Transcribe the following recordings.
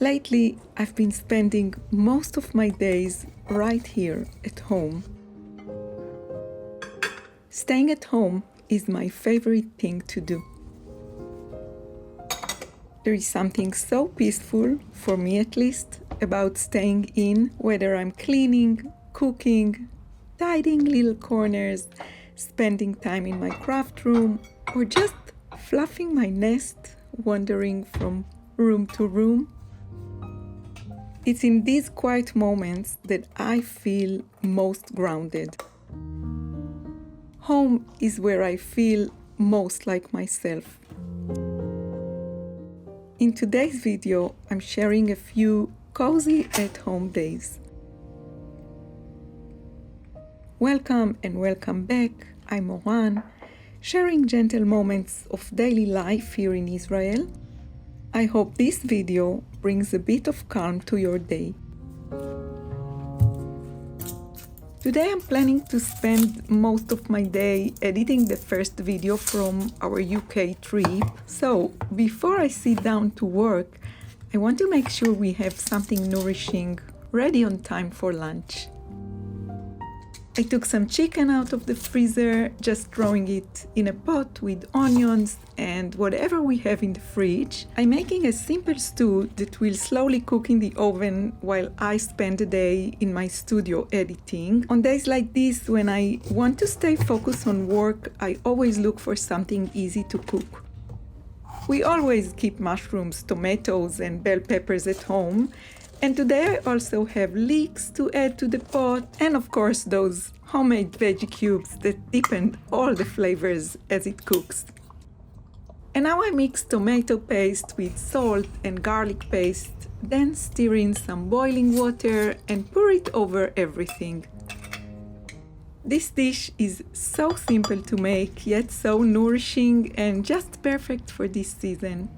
Lately, I've been spending most of my days right here at home. Staying at home is my favorite thing to do. There is something so peaceful, for me at least, about staying in, whether I'm cleaning, cooking, tidying little corners, spending time in my craft room, or just fluffing my nest, wandering from room to room. It's in these quiet moments that I feel most grounded. Home is where I feel most like myself. In today's video, I'm sharing a few cozy at-home days. Welcome and welcome back. I'm Moran, sharing gentle moments of daily life here in Israel. I hope this video brings a bit of calm to your day. Today I'm planning to spend most of my day editing the first video from our UK trip. So before I sit down to work, I want to make sure we have something nourishing ready on time for lunch. I took some chicken out of the freezer, just throwing it in a pot with onions and whatever we have in the fridge. I'm making a simple stew that will slowly cook in the oven while I spend the day in my studio editing. On days like this, when I want to stay focused on work, I always look for something easy to cook. We always keep mushrooms, tomatoes and bell peppers at home. And today I also have leeks to add to the pot, and of course those homemade veggie cubes that deepen all the flavors as it cooks. And now I mix tomato paste with salt and garlic paste, then stir in some boiling water and pour it over everything. This dish is so simple to make, yet so nourishing and just perfect for this season.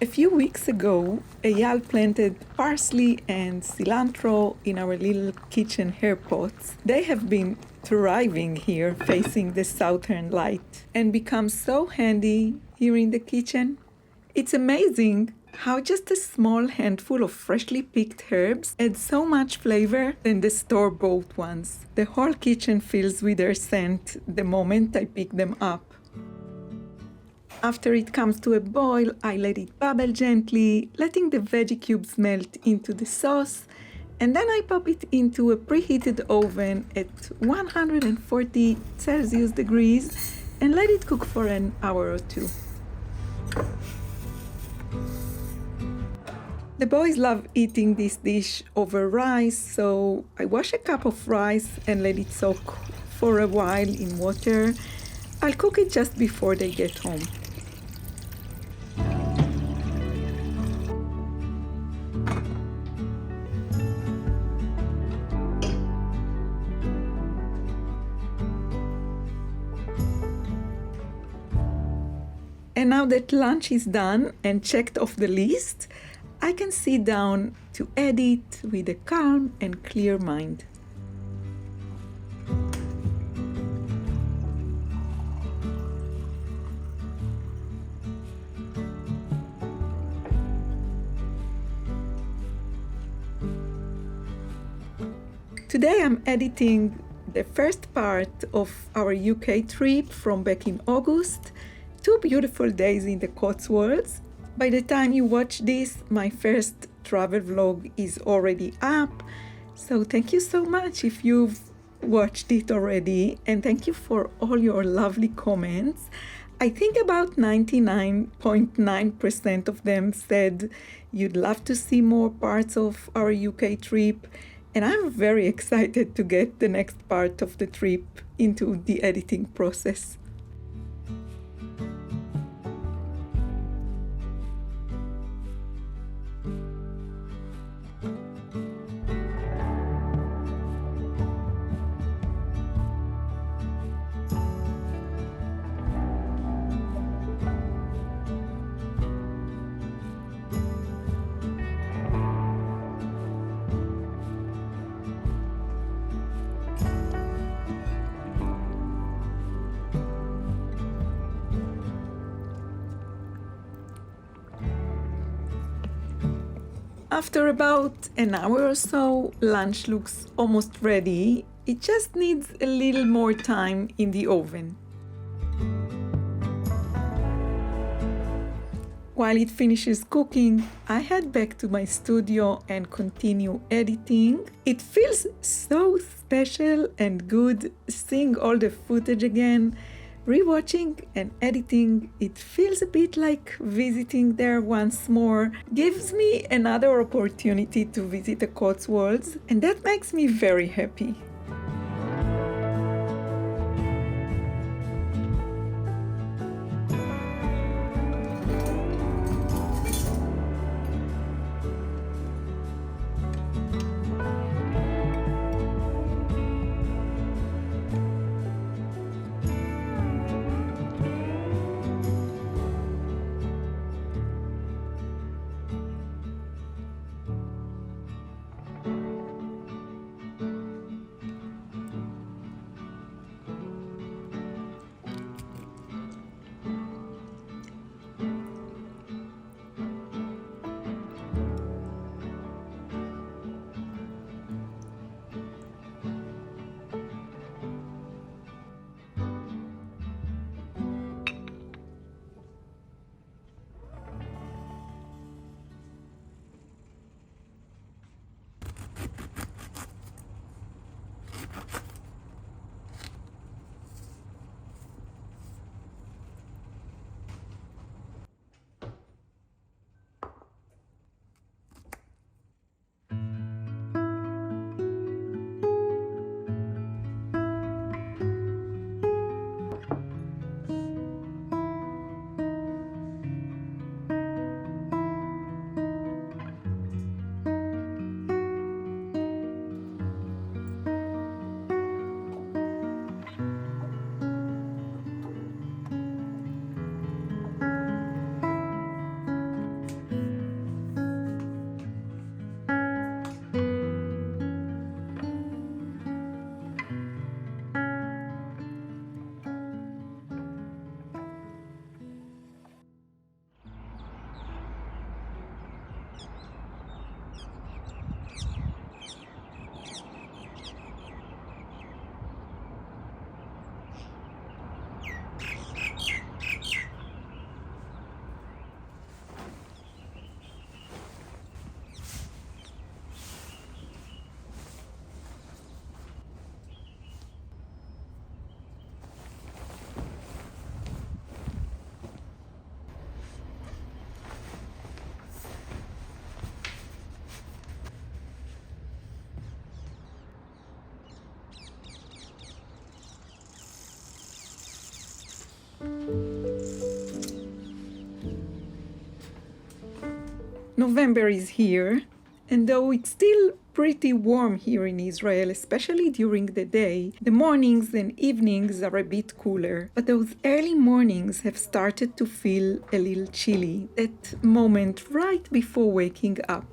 A few weeks ago, Eyal planted parsley and cilantro in our little kitchen herb pots. They have been thriving here, facing the southern light, and become so handy here in the kitchen. It's amazing how just a small handful of freshly picked herbs adds so much flavor than the store-bought ones. The whole kitchen fills with their scent the moment I pick them up. After it comes to a boil, I let it bubble gently, letting the veggie cubes melt into the sauce, and then I pop it into a preheated oven at 140 Celsius degrees and let it cook for an hour or two. The boys love eating this dish over rice, so I wash a cup of rice and let it soak for a while in water. I'll cook it just before they get home. And now that lunch is done and checked off the list, I can sit down to edit with a calm and clear mind. Today I'm editing the first part of our UK trip from back in August. 2 beautiful days in the Cotswolds. By the time you watch this, my first travel vlog is already up. So thank you so much if you've watched it already, and thank you for all your lovely comments. I think about 99.9% of them said you'd love to see more parts of our UK trip. And I'm very excited to get the next part of the trip into the editing process. After about an hour or so, lunch looks almost ready. It just needs a little more time in the oven. While it finishes cooking, I head back to my studio and continue editing. It feels so special and good seeing all the footage again. Rewatching and editing, it feels a bit like visiting there once more. Gives me another opportunity to visit the Cotswolds, and that makes me very happy. November is here, and though it's still pretty warm here in Israel, especially during the day. The mornings and evenings are a bit cooler, but those early mornings have started to feel a little chilly, that moment right before waking up.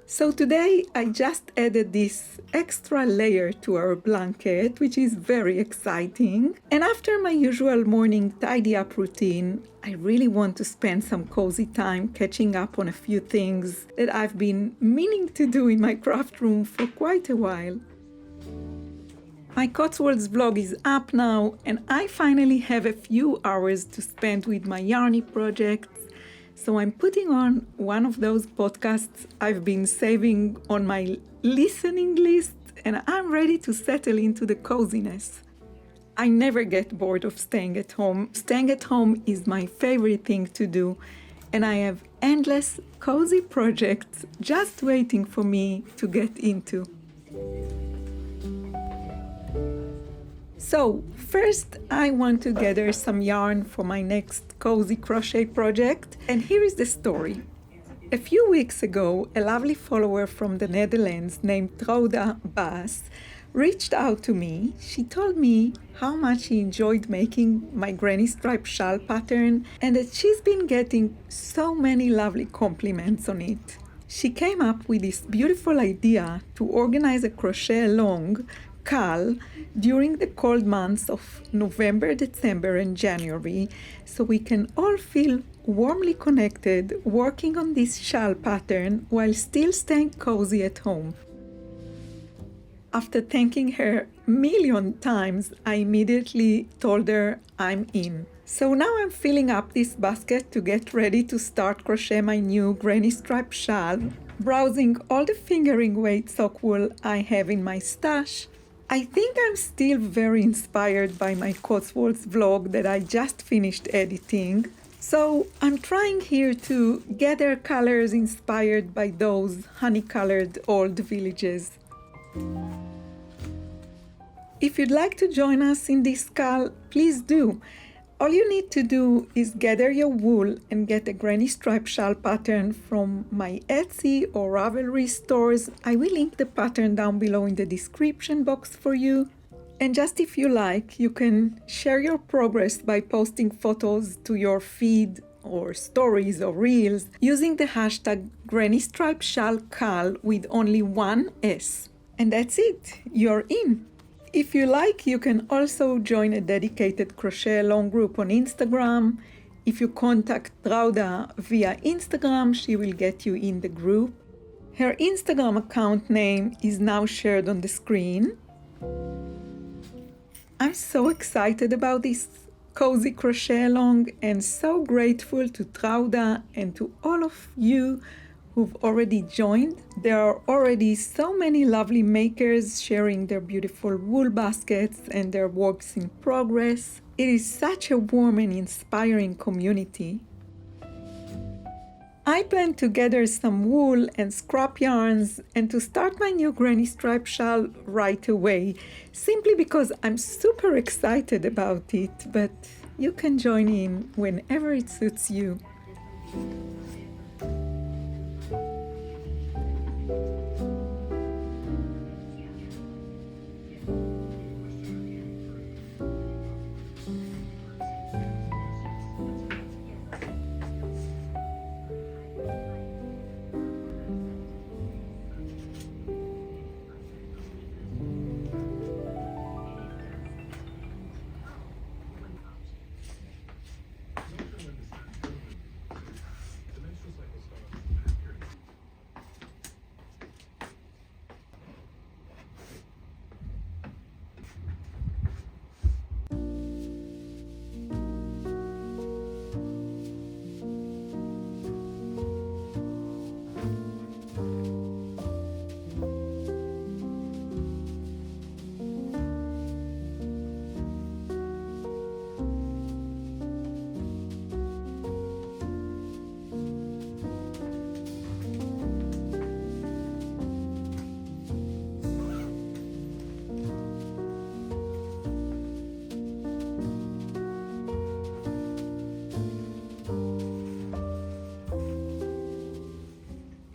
So today I just added this extra layer to our blanket, which is very exciting. And after my usual morning tidy up routine, I really want to spend some cozy time catching up on a few things that I've been meaning to do in my craft room for quite a while. My Cotswolds vlog is up now, and I finally have a few hours to spend with my yarny projects. So I'm putting on one of those podcasts I've been saving on my listening list, and I'm ready to settle into the coziness. I never get bored of staying at home. Staying at home is my favorite thing to do, and I have endless cozy projects just waiting for me to get into. So first I want to gather some yarn for my next cozy crochet project, and here is the story. A few weeks ago, a lovely follower from the Netherlands named Trouda Baas reached out to me. She told me how much she enjoyed making my Granny Stripe Shawl pattern and that she's been getting so many lovely compliments on it. She came up with this beautiful idea to organize a crochet-along CAL during the cold months of November, December, and January, so we can all feel warmly connected working on this shawl pattern while still staying cozy at home. After thanking her a million times, I immediately told her I'm in. So now I'm filling up this basket to get ready to start crochet my new Granny Stripe Shawl, browsing all the fingering weight sock wool I have in my stash. I think I'm still very inspired by my Cotswolds vlog that I just finished editing. So I'm trying here to gather colors inspired by those honey-colored old villages. If you'd like to join us in this CAL, please do. All you need to do is gather your wool and get a Granny Stripe Shawl pattern from my Etsy or Ravelry stores. I will link the pattern down below in the description box for you. And just if you like, you can share your progress by posting photos to your feed or stories or reels using the hashtag Granny Stripe Shawl CAL with only one S. And that's it, you're in. If you like, you can also join a dedicated crochet-along group on Instagram. If you contact Trouda via Instagram, she will get you in the group. Her Instagram account name is now shared on the screen. I'm so excited about this cozy crochet-along and so grateful to Trouda and to all of you who've already joined. There are already so many lovely makers sharing their beautiful wool baskets and their works in progress. It is such a warm and inspiring community. I plan to gather some wool and scrap yarns and to start my new Granny Stripe Shawl right away, simply because I'm super excited about it, but you can join in whenever it suits you.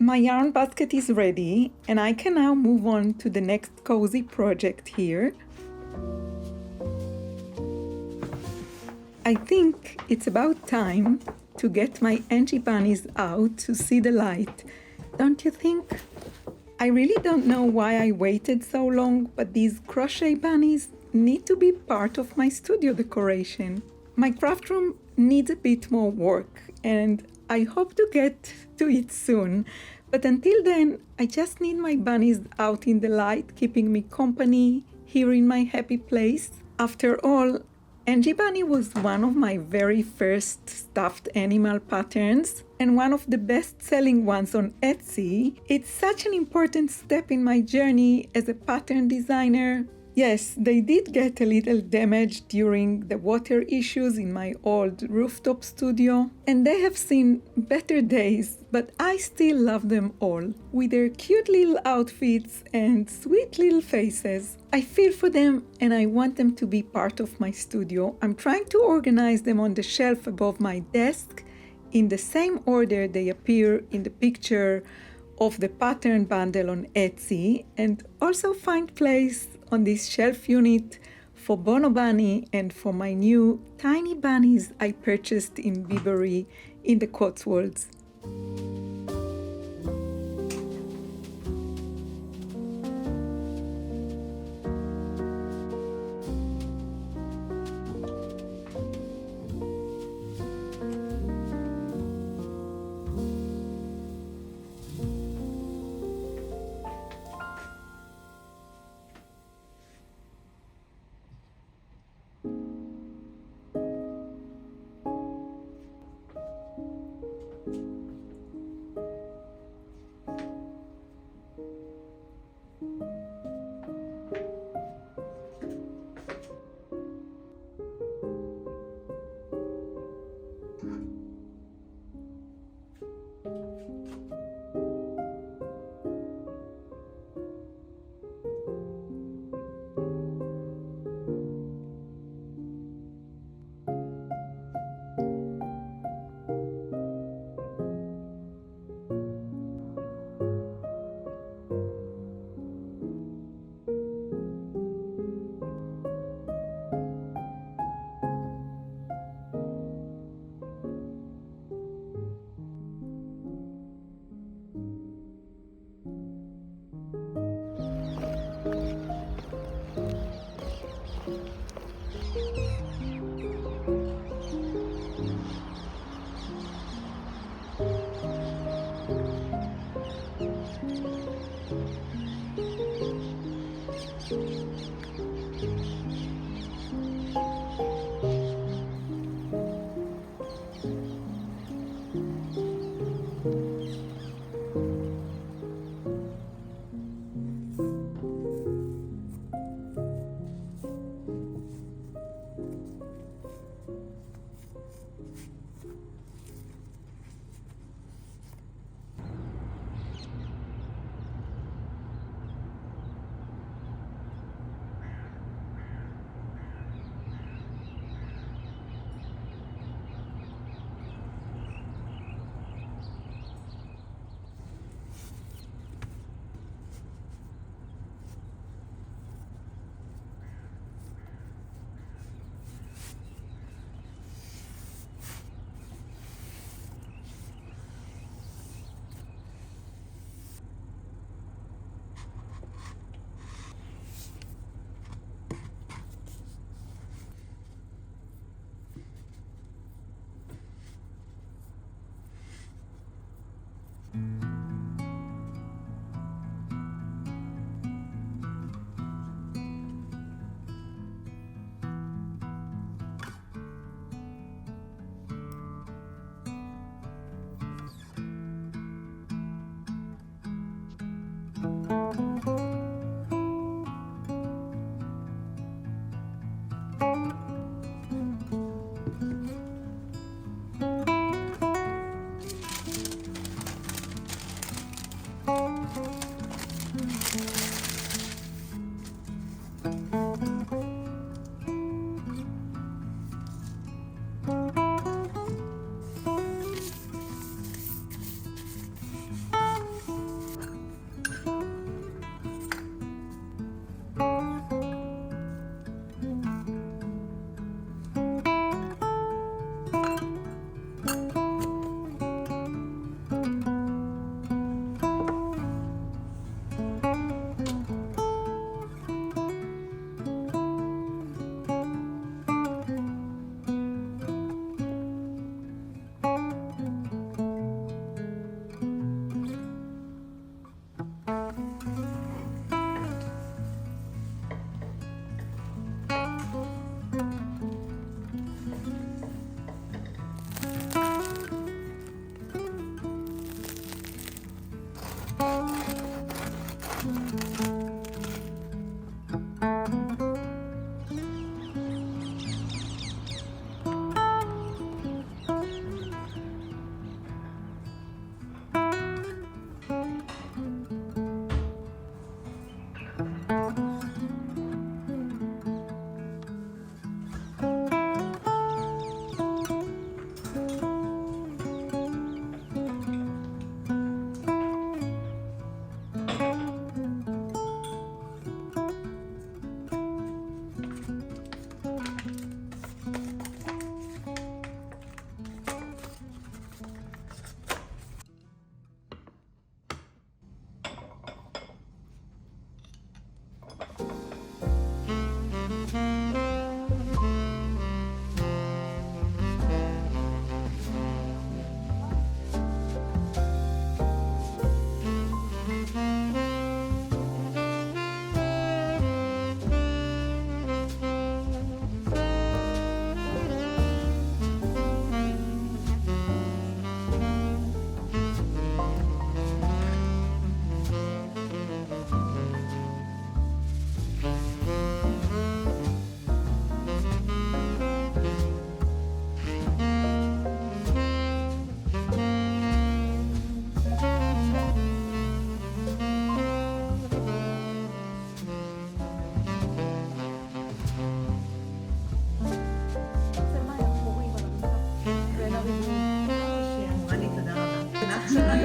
My yarn basket is ready, and I can now move on to the next cozy project here. I think it's about time to get my Angie Bunnies out to see the light, don't you think? I really don't know why I waited so long, but these crochet bunnies need to be part of my studio decoration. My craft room needs a bit more work, and I hope to get to it soon. But until then, I just need my bunnies out in the light, keeping me company here in my happy place. After all, Angie Bunny was one of my very first stuffed animal patterns and one of the best-selling ones on Etsy. It's such an important step in my journey as a pattern designer. Yes, they did get a little damaged during the water issues in my old rooftop studio, and they have seen better days, but I still love them all, with their cute little outfits and sweet little faces. I feel for them and I want them to be part of my studio. I'm trying to organize them on the shelf above my desk in the same order they appear in the picture of the pattern bundle on Etsy, and also find place on this shelf unit for Bono Bunny and for my new tiny bunnies I purchased in Bibury in the Cotswolds.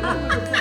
Bye.